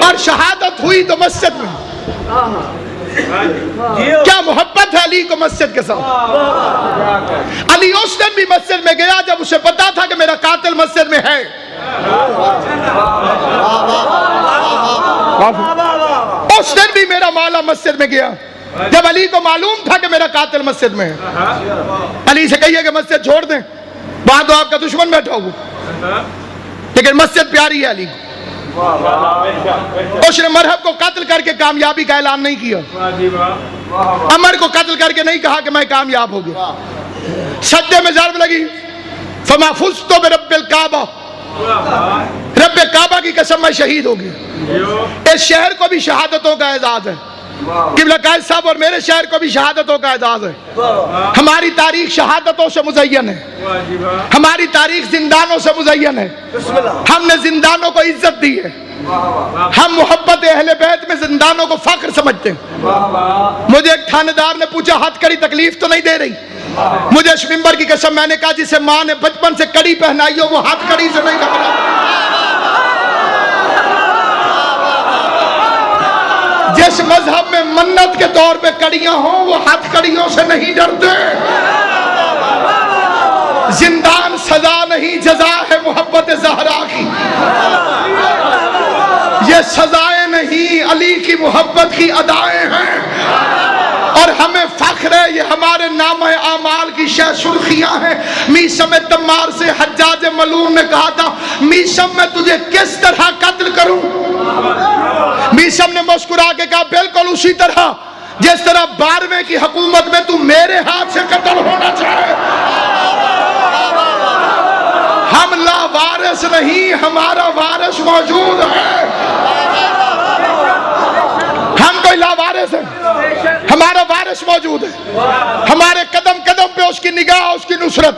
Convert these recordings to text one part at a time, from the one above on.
और शहादत हुई तो मस्जिद में। क्या मोहब्बत है अली को मस्जिद के साथ। अली उस दिन भी मस्जिद में गया जब उसे पता था कि मेरा कातिल मस्जिद में है। उस दिन भी मेरा मौला मस्जिद में गया जब अली को मालूम था कि मेरा कातिल मस्जिद में है। अली से कहिए कि मस्जिद छोड़ दें, वहां तो आपका दुश्मन बैठा हुआ, लेकिन मस्जिद प्यारी है अली को। उसने मरहब को कत्ल करके कामयाबी का ऐलान नहीं किया, अमर को कत्ल करके नहीं कहा कि मैं कामयाब हो गया। सज्जे में ज़र्ब लगी, फमा फुज़्तु बिरब्बिल काबा, रब्बे काबा की कसम मैं शहीद हो गया। इस शहर को भी शहादतों का एजाज है, किबला कायद साहब और मेरे शहर को भी शहादतों का एजाज है। हमारी तारीख शहादतों से मुज़य्यन है, हमारी तारीख जिंदानों से मुज़य्यन है। हमने जिंदानों को इज्जत दी है, हम मोहब्बत अहले बैत में जिंदानों को फख्र समझते हैं। मुझे एक थानेदार ने पूछा हथकड़ी तकलीफ तो नहीं दे रही? मुझे इस मिंबर की कसम, मैंने कहा जिसे माँ ने बचपन से कड़ी पहनाई हो वो हथकड़ी से नहीं घबरा। जिस मजहब में मन्नत के तौर पे कड़ियां हो वो हथकड़ियों से नहीं डरते। जिंदान सजा नहीं जजा है मोहब्बत ज़हरा की, ये सजाएं नहीं अली की मोहब्बत की अदाएं हैं। और हमें फख्र है, ये हमारे नाम है आमाल की शह सुर्खियां हैं। मीसम तम्मार से हज्जाज मलून ने कहा था, मीसम मैं तुझे किस तरह कत्ल करूं? मीसम ने मुस्कुरा के कहा, बिल्कुल उसी तरह जिस तरह 12वें की हुकूमत में तू मेरे हाथ से कत्ल होना चाहे। हम लावारिस नहीं, हमारा वारिस मौजूद है। हम कोई लावारिस है, हमारा वारिस मौजूद है। हमारे कदम कदम पे उसकी निगाह, उसकी नुसरत,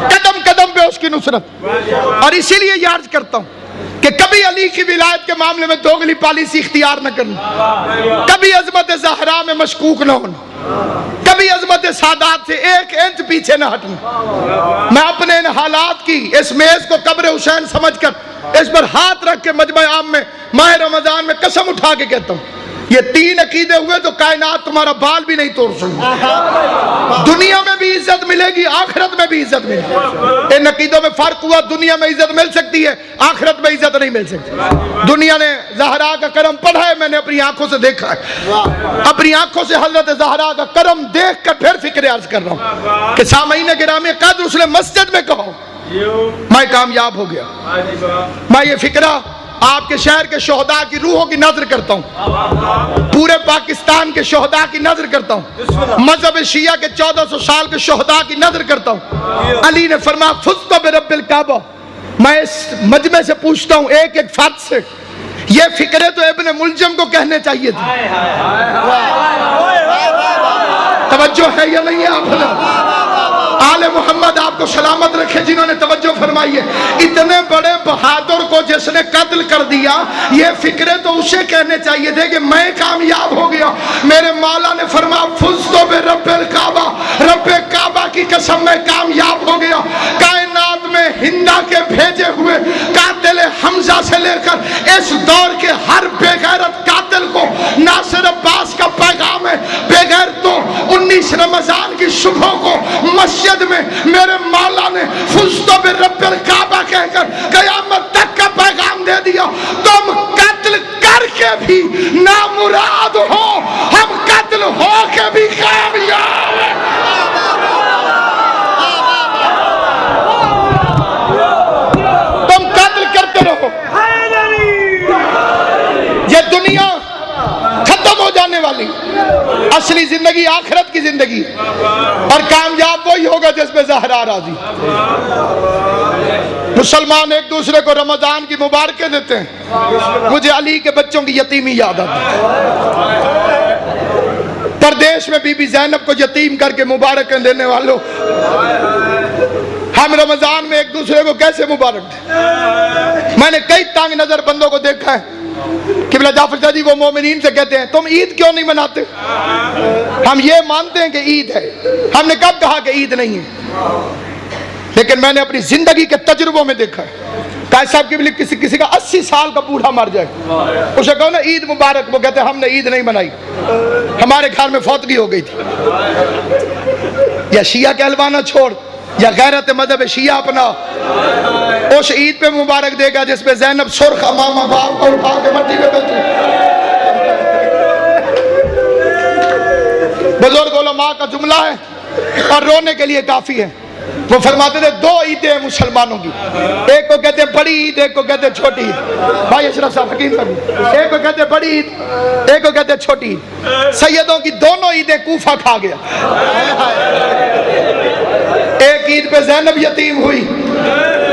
कदम कदम पे उसकी नुसरत। और इसीलिए याद करता हूं कि कभी अली की विलायत के मामले में दोगली पॉलिसी इख्तियार न करना, कभी अजमत ज़हरा में मशकूक न होना, कभी अजमत सादात से एक इंच पीछे न हटना। मैं अपने इन हालात की इस मेज को कब्र हुसैन समझकर इस पर हाथ रख के मजमा आम में माह रमजान में कसम उठा के कहता हूं, ये 3 अकीदे हुए तो कायनात तुम्हारा बाल भी नहीं तोड़ सकती। दुनिया में भी इज्जत मिलेगी, आखिरत में भी इज्जत मिलेगी। इन अकीदों में फर्क हुआ, दुनिया में इज्जत मिल सकती है, आखिरत में इज्जत नहीं मिल सकती। दुनिया ने ज़हरा का करम पढ़ा है, मैंने अपनी आंखों से देखा है, अपनी आंखों से हजरत ज़हरा का करम देख कर फिर फिक्र अर्ज कर रहा हूँ कि सामईन गिरामी कद्र उसने मस्जिद में कहो मैं कामयाब हो गया। मैं ये फिक्रा आपके शहर के शोहदा की रूहों की नजर करता हूँ, पूरे पाकिस्तान के शोहदा की नजर करता हूँ, मजहब शिया के 1400 साल के शोहदा की नजर करता हूँ। अली ने फरमाया फुज़्तु बिरब्बिल काबा। मैं इस मजमे से पूछता हूँ एक एक फर्द से, ये फिक्रे तो इब्न मुलजम को कहने चाहिए थे। तवज्जो है या नहीं है? आप आले मोहम्मद आपको सलामत रखे जिन्होंने तवज्जो फरमाई है। इतने बड़े बहादुर को जिसने कत्ल कर दिया, ये फिक्रे तो उसे कहने चाहिए थे कि मैं कामयाब हो गया। मेरे मौला ने फरमाया फुज़्तु बिरब्बिल काबा, रब्बे काबा की कसम मैं कामयाब हो गया। कायनात में हिंदा के भेजे हुए कातिल हमजा से लेकर इस दौर के हर बेगैरत कातिल को नासिर अब्बास का पैगाम है, बेगैर तो 19 रमजान की सुबह को मस्जिद में मेरे मौला ने फुज़्तु बिरब्बिल काबा कहकर क़यामत तक का पैगाम दे दिया। तुम कत्ल करके भी नामुराद हो, हम कत्ल हो के भी कामयाब हैं। तुम कत्ल करते रहो, ये दुनिया खत्म हो जाने वाली, असली जिंदगी आखिरत की जिंदगी और कामयाब वही होगा जिसमें ज़हरा राजी। मुसलमान एक दूसरे को रमजान की मुबारकें देते हैं, मुझे अली के बच्चों की यतीमी याद आती है। परदेश में बीबी ज़ैनब को यतीम करके मुबारकें देने वालों, हम रमजान में एक दूसरे को कैसे मुबारक दें? मैंने कई तंग नजर बंदों को देखा है कि बिला जाफर शादी वो मोमिनीन से कहते हैं तुम ईद क्यों नहीं मनाते? हम ये मानते हैं कि ईद है, हमने कब कहा कि ईद नहीं है? लेकिन मैंने अपनी जिंदगी के तजुर्बों में देखा है काजी साहब की भी किसी का 80 साल का बूढ़ा मर जाए, उसे कहो ना ईद मुबारक, वो कहते हमने ईद नहीं मनाई, हमारे घर में फौतगी हो गई थी। या शिया कहलवाना छोड़, या गैरत मदहब शिया अपना, उस ईद पे मुबारक देगा जिसपे ज़ैनब सुर्ख अमामा बाप को उठा के मट्टी में बैठी। बुजुर्ग उलमा का जुमला है और रोने के लिए काफी है। वो फरमाते थे 2 ईदें हैं मुसलमानों की, एक को कहते हैं बड़ी ईद, एक को कहते हैं छोटी ईद। भाई अशरफ साहब हकीम साहब, एक को कहते हैं बड़ी ईद, एक को कहते हैं छोटी ईद। सैयदों की दोनों ईदें कूफा खा गया। एक ईद पे ज़ैनब यतीम हुई,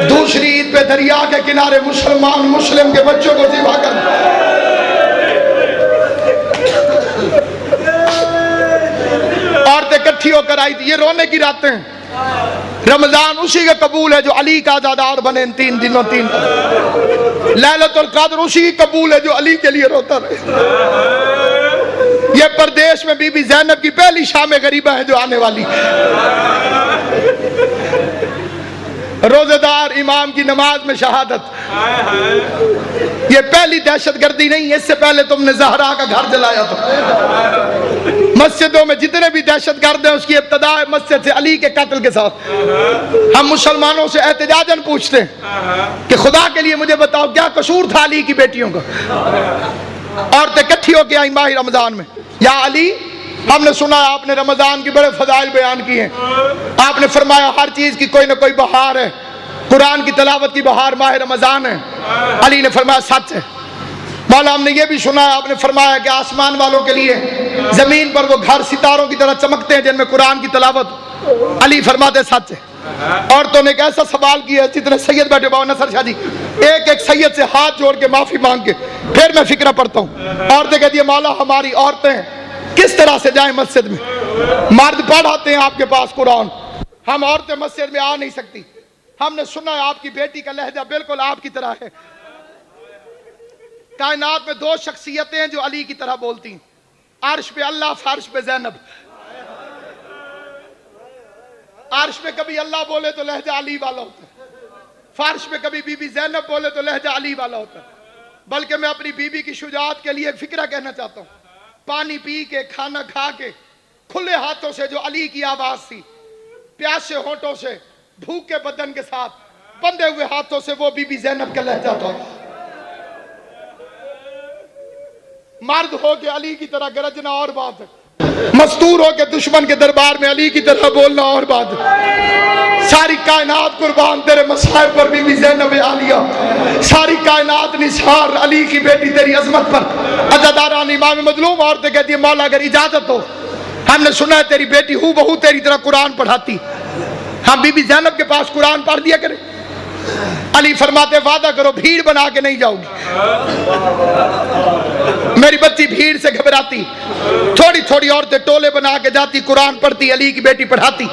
दूसरी ईद पे दरिया के किनारे मुसलमान मुस्लिम के बच्चों को ज़िबा कर। औरतें इकट्ठी होकर आई थी। ये रोने की रातें हैं। रमजान उसी का कबूल है जो अली का आज़ादार बने इन 3 दिनों 3 लैलतुल क़द्र उसी की कबूल है जो अली के लिए रोता रहे। ये परदेश में बीबी ज़ैनब की पहली शाम गरीबा है जो आने वाली। रोजेदार इमाम की नमाज में शहादत, ये पहली दहशतगर्दी नहीं, इससे पहले तुमने ज़हरा का घर जलाया था। मस्जिदों में जितने भी दहशतगर्द हैं उसकी इब्तिदा मस्जिद से अली के कत्ल के साथ। हम मुसलमानों से एहतजाजन पूछते हैं कि खुदा के लिए मुझे बताओ क्या कसूर था अली की बेटियों का। औरतें इकट्ठी होकर आई माह रमजान में, या अली हमने सुना आपने रमजान की बड़े फजाइल बयान किए हैं, आपने फरमाया हर चीज की कोई ना कोई बहार है, कुरान की तिलावत की बहार माह रमजान है। अली ने फरमाया सच है। मौला हमने ये भी सुना आपने फरमाया कि आसमान वालों के लिए जमीन पर वो घर सितारों की तरह चमकते हैं जिनमें कुरान की तिलावत। अली फरमाते सच है। औरतों ने एक ऐसा सवाल किया जितने सैयद बैठे बाबा नसर शाह जी, एक एक सैयद से हाथ जोड़ के माफी मांग के फिर मैं फिक्रा पढ़ता हूँ। औरतें कहती है मौला हमारी औरतें किस तरह से जाएं मस्जिद में, मर्द पढ़ाते हैं आपके पास कुरान, हम औरतें मस्जिद में आ नहीं सकती। हमने सुना है आपकी बेटी का लहजा बिल्कुल आपकी तरह है। कायनात में 2 शख्सियतें हैं जो अली की तरह बोलती हैं, अर्श पे अल्लाह, फर्श पे ज़ैनब। अर्श पे कभी अल्लाह बोले तो लहजा अली वाला होता है, फर्श पे कभी बीबी ज़ैनब बोले तो लहजा अली वाला होता है। बल्कि मैं अपनी बीबी की शुजाअत के लिए एक फिक्रा कहना चाहता हूँ। पानी पी के, खाना खा के, खुले हाथों से जो अली की आवाज थी, प्यासे होठों से, भूखे बदन के साथ, बंधे हुए हाथों से, वो बीबी ज़ैनब का लहजा था। मर्द हो के अली की तरह गरजना और बात है, मस्तूर हो के दुश्मन के दरबार में अली की तरह बोलना और बात है। सारी कायनात कुर्बान तेरे मसाइब पर बीबी ज़ैनब आलिया, सारी कायनात निसार अली की बेटी तेरी अजमत पर। अज़ादारान इमाम मजलूम औरतें कहती है मौला अगर इजाजत हो, हमने सुना है तेरी बेटी हूँ बहू तेरी तरह कुरान पढ़ाती, हम बीबी ज़ैनब के पास कुरान पढ़ दिया करें। अली फरमाते वादा करो भीड़ बना के नहीं जाओगी। मेरी बच्ची भीड़ से घबराती, थोड़ी थोड़ी औरतें टोले बना के जाती, कुरान पढ़ती, अली की बेटी पढ़ाती।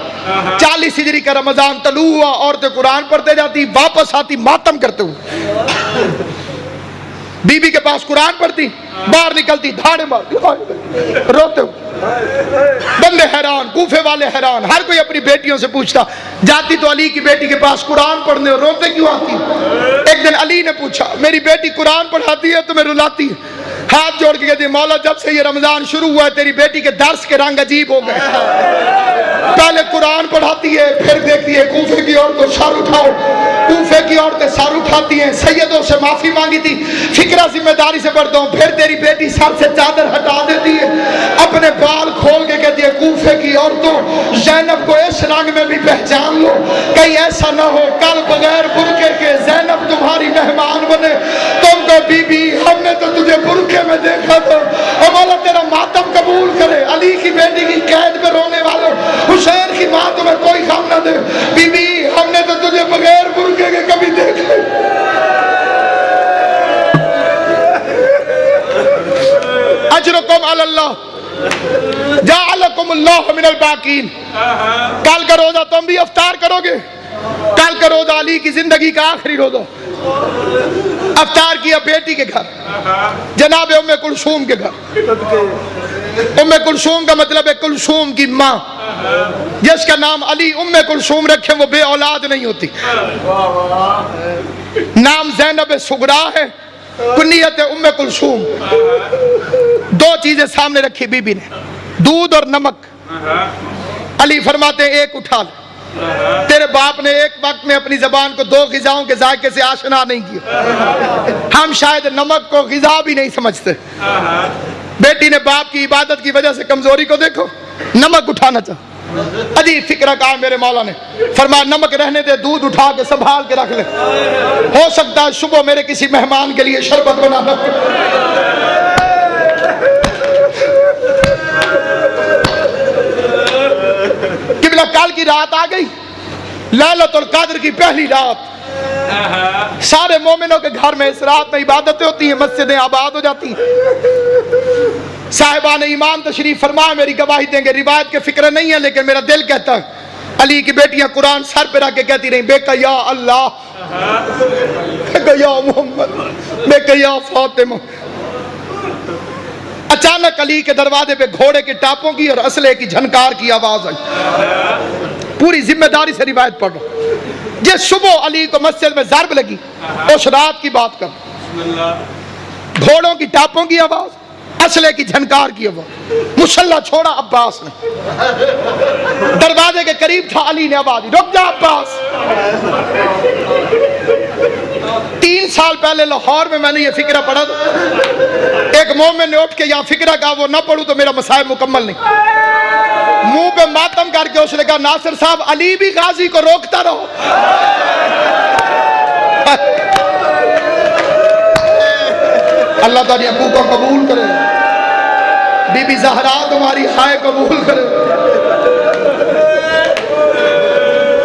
40 हिजरी का रमजान तलू हुआ, औरतें कुरान पढ़ते जाती, वापस आती मातम करते हुए। बीबी के पास कुरान पढ़ती, बाहर निकलती धाड़े मारती रोते हुए। बंदे हैरान, कूफे वाले हैरान, हर कोई अपनी बेटियों से पूछता जाती तो अली की बेटी के पास कुरान पढ़ने और रोते क्यों आती। एक दिन अली ने पूछा मेरी बेटी कुरान पढ़ाती है तुम्हें रुलाती है। हाथ जोड़ के कहती मौला जब से ये रमजान शुरू हुआ है तेरी बेटी के दर्स के रंग अजीब हो गए। पहले कुरान पढ़ाती है, फिर देखती है कूफे की औरतें सर उठाओ, कूफे की औरतें सर उठाती हैं, सैयदों से माफी मांगी थी, फिक्रा जिम्मेदारी से बढ़ता हूँ। फिर तेरी बेटी सर से चादर हटा देती है, अपने बाल खोल के कहती है कूफे की औरतों ज़ैनब को इस रंग में भी पहचान लो, कहीं ऐसा ना हो कल बगैर बुरके के ज़ैनब तुम्हारी मेहमान बने। तुमको बीबी हमने तो तुझे बुरके में देखा था, और मौला तेरा मातम कबूल करे। अली की बेटी की कैद में रोने वालों, हुसैन की माँ तुम्हें कोई काम ना दे, बीबी हमने तो तुझे बगैर बुरके के कभी देखा। अजरुकुम अल्लाह जाअलकुमुल्लाहु मिनल बाकीन। कल का रोजा तुम भी अफ्तार करोगे, कल का रोजा अली की जिंदगी का आखिरी रोजा। अफ्तार किया बेटी के घर, जनाब उम्मे कुलसूम के घर। उम्मे कुलसूम का मतलब है कुलसूम की माँ, जिसका नाम अली उम्मे कुलसूम रखे वो बे औलाद नहीं होती। नाम ज़ैनब सुगरा है, कुन्नियत उम्मे कुलसूम। दो चीजें सामने रखी बीबी ने, दूध और नमक। अली फरमाते एक उठा ले, तेरे बाप ने एक वक्त में अपनी जबान को दो ग़िज़ाओं के जायके से आशना नहीं किया। हम शायद नमक को ग़िज़ा भी नहीं समझते। बेटी ने बाप की इबादत की वजह से कमजोरी को देखो, नमक उठाना चाह। अजीब फिक्र कहा मेरे मौला ने, फरमाया नमक रहने दे, दूध उठा के संभाल के रख ले, हो सकता है सुबह मेरे किसी मेहमान के लिए शरबत बनाना। किबला कल की रात आ गई, लैलतुल कद्र की पहली रात। सारे मोमिनों के घर में इस रात में इबादतें होती हैं, मस्जिदें आबाद हो जाती हैं। साहिबान ईमान तशरीफ फरमाए, मेरी गवाही देंगे। रिवायत के फिक्र नहीं है, लेकिन मेरा दिल कहता है अली की बेटियां कुरान सर पे रख के कहती रही, बेका या अल्लाह, बेका या मोहम्मद, बेका या फातिमा। अचानक अली के दरवाजे पे घोड़े के टापों की और असले की झनकार की आवाज आई। पूरी जिम्मेदारी से रिवायत पढ़ लो। जिस सुबह अली को मस्जिद में ज़र्ब लगी, उस रात की बात कर। घोड़ों की टापों की आवाज, असले की झनकार की आवाज। मुसल्ला छोड़ा अब्बास ने, दरवाजे के करीब था। अली ने आवाज दी, रुक जा अब्बास। 3 साल पहले लाहौर में मैंने ये फिक्रा पढ़ा था। एक मोमिन ने उठ के यहाँ फिक्रा कहा, वो ना पढ़ूं तो मेरा मसाइब मुकम्मल नहीं। मुंह पे मातम करके उसने कहा, नासिर साहब अली भी गाजी को रोकता रहो। अल्लाह ताली अबू को कबूल करे, बीबी ज़हरा तुम्हारी हाय कबूल करे।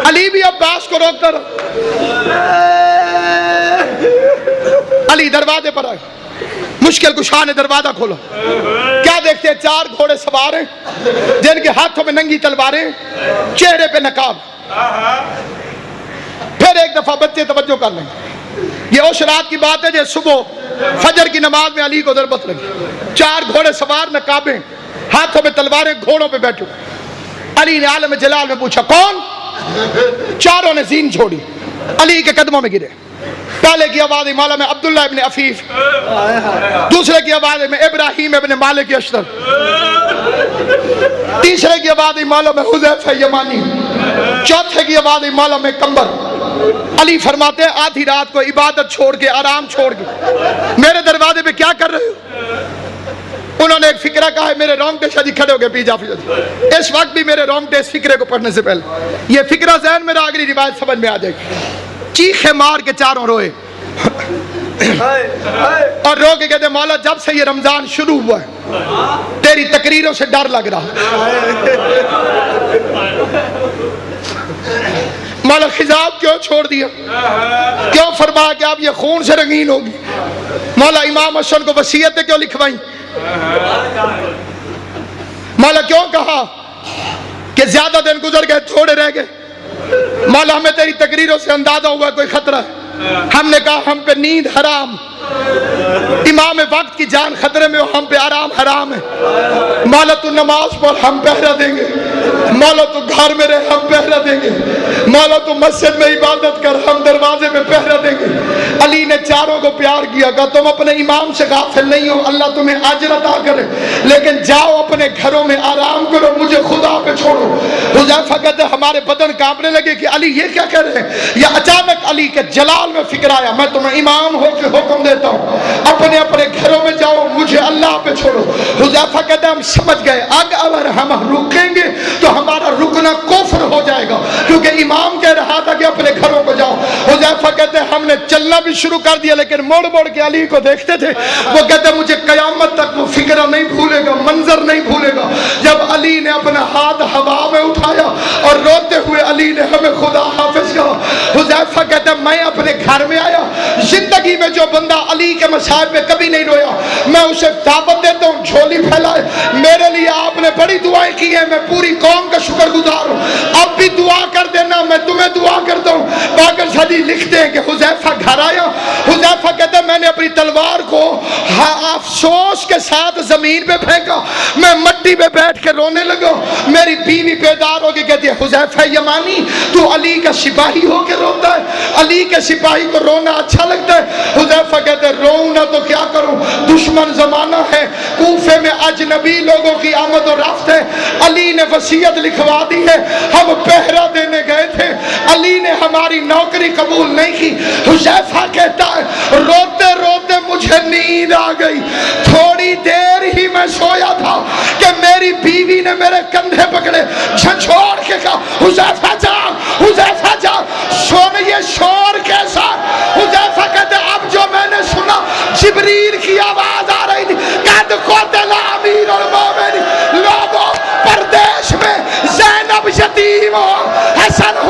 अली भी अब्बास को रोकता रहो। अली दरवाजे पर आए, मुश्किल कुशा ने दरवाजा खोला। क्या देखते हैं? 4 घोड़े सवार हैं, जिनके हाथों में नंगी तलवारें, चेहरे पे नकाब। फिर एक दफा बच्चे तवज्जो कर लें, ये उस रात की बात है जब सुबह फजर की नमाज में अली को ज़रूरत लगी। 4 घोड़े सवार, नकाबे, हाथों में तलवारें, घोड़ों पे बैठे। अली ने आलम जलाल में पूछा कौन? चारों ने जीन छोड़ी, अली के कदमों में गिरे। पहले की आवाज मौला में अब्दुल्ला इब्न अफीफ, दूसरे की आवाज में इब्राहिम इब्न मालिक अशतर, तीसरे की आवाज मौला में हुज़ैफा यमानी, चौथे की आवाज मौला में कंबर। अली फरमाते हैं आधी रात को इबादत छोड़ के, आराम छोड़ के मेरे दरवाजे पे क्या कर रहे हो? उन्होंने एक फिक्रा कहा है, मेरे रोंगटे शादी खड़े हो गए पीजा। इस वक्त भी मेरे रोंगटे इस फिक्रे को पढ़ने से पहले ये फिक्रा ज़हन में, अगली रिवायत समझ में आ जाएगी। चीखे मार के चारों रोए और रो के कहते, मौला जब से ये रमजान शुरू हुआ है तेरी तकरीरों से डर लग रहा। मौला खिजाब क्यों छोड़ दिया? क्यों फरमाया कि आप ये खून से रंगीन होगी? मौला इमाम हसन को वसीयतें क्यों लिखवाई? मौला क्यों कहा कि ज्यादा दिन गुजर गए, थोड़े रह गए? मौला हमें तेरी तकरीरों से अंदाजा हुआ कोई खतरा है। हमने कहा हम पे नींद हराम, इमाम वक्त की जान खतरे में हो, हम पे आराम हराम है। मौला तू नमाज पढ़, हम पहरा देंगे। मौला तू घर में रहे, हम पहरा देंगे। मौला तू मस्जिद में इबादत कर, हम दरवाजे में पहरा देंगे। अली ने चारों को प्यार किया, कहा तुम अपने इमाम से गाफिल नहीं हो, अल्लाह तुम्हें अजर अता करे, लेकिन जाओ अपने घरों में आराम करो, मुझे खुदा पे छोड़ो। हुज़ैफा कहते हमारे बदन कांपने लगे कि अली ये क्या कर रहे हैं? या अचानक अली के जलाल में फिक्र आया, मैं तुम्हें इमाम होकर हुक्म देता हूँ, अपने अपने घरों में जाओ, मुझे अल्लाह पे छोड़ो। हुज़ैफा कहते हम समझ गए, अगर हम रुकेंगे तो हमारा रुकना कुफ्र हो जाएगा, क्योंकि इमाम कह रहा था कि अपने घरों को जाओ। हुज़ैफा कहते हमने चलना भी शुरू कर दिया, लेकिन मोड़ मोड़ के अली को देखते थे। वो कहते मुझे कयामत तक वो फिक्र नहीं भूलेगा, मंजर नहीं भूलेगा, जब अली ने अपना हाथ हवा में उठाया और रोते हुए अली ने हमें खुदा हाफिज कहा। हुज़ैफा कहते मैं अपने घर में आया, जिंदगी में जो बंदा अली के मसाइब पे कभी नहीं रोया, मैं उसे दावत देता हूँ झोली फैलाए। मेरे लिए आपने बड़ी दुआएं की है, मैं पूरी कौम का शुक्रगुजार हूँ। अब भी दुआ कर देना, मैं तुम्हें दुआ करता हूँ। बाकर सदी लिखते हैं कि हुज़ैफा घर आया, हुज़ैफा कहते हैं मैंने अपनी तलवार को अफसोस के साथ जमीन पे फेंका, मैं मट्टी पे बैठ के रोने लगा। मेरी बीवी बेदार होके कहती है हुज़ैफा यमानी तू अली का सिपाही होके रोता है, अली के सिपाही को रोना अच्छा लगता है। हुज़ैफा कहते हैं रोऊं ना तो क्या करूं, दुश्मन जमाना है, कूफे में अजनबी लोगों की आमद और रफ्त है। अली ने वसीयत लिखवा दी है, हम पहरा देने गए थे, अली ने हमारी नौकरी कबूल नहीं की। हुज़ैफा कहता है रोते रोते मुझे नींद आ गई, थोड़ी देर ही मैं सोया था कि मेरी बीवी ने मेरे कंधे पकड़े, झंझोड़ के कहा हुज़ैफा जा, हुज़ैफा जा। सुनिए शोर कैसा। हुज़ैफा कहते अब जो मैंने सुना जिब्रील की आवाज आ रही थी, कद को दिला अमीर और मोमिन लोगों, परदेश में ज़ैनब यतीम हो, हसन